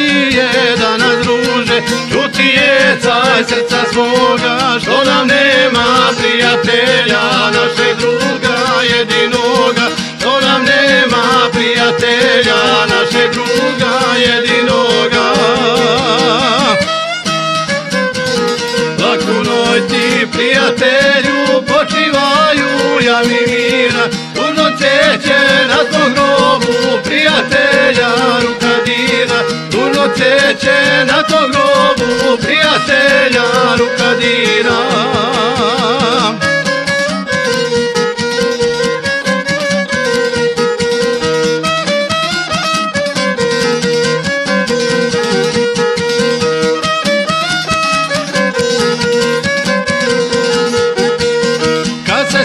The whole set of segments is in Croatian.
je da nas druže, čuti je caj srca svoga, što nam nema prijatelja, našeg druga jedinoga, što nam nema prijatelja, našeg druga jedinoga. Laku noć ti, prijatelju, počivaju jami mira, tužno cveće na tvom grobu, prijatelja ruka dira, tužno cveće na tvom grobu, prijatelja ruka dira.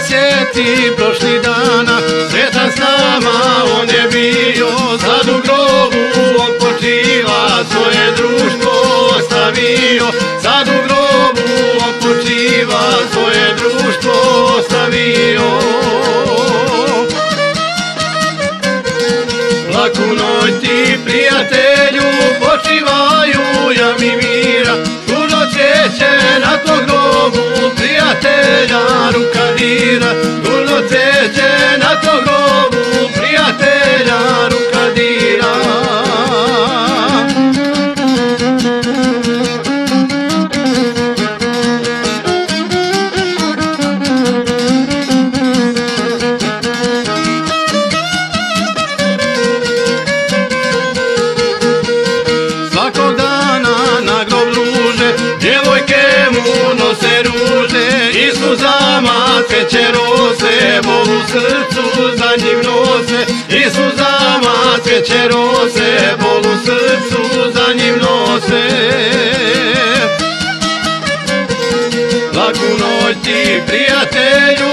Sjeti prošli dana, sretan s nama on je bio, sad u grobu on počiva, svoje društvo ostavio, sad u grobu on počiva, svoje društvo ostavio. Laku noć ti, prijatelju, počivaju jami mira, tužno cveće na tvoj grobu, prijatelja ruka dira, tužno cveće na tvoj grobu, prijatelja ruka dira. Svakog dana na grob druže, djevojke mu nose ruže, i suzama cveće rose, bol u srcu za njim nose, i suzama cveće rose, bol u srcu za njim nose. Laku noć ti, prijatelju,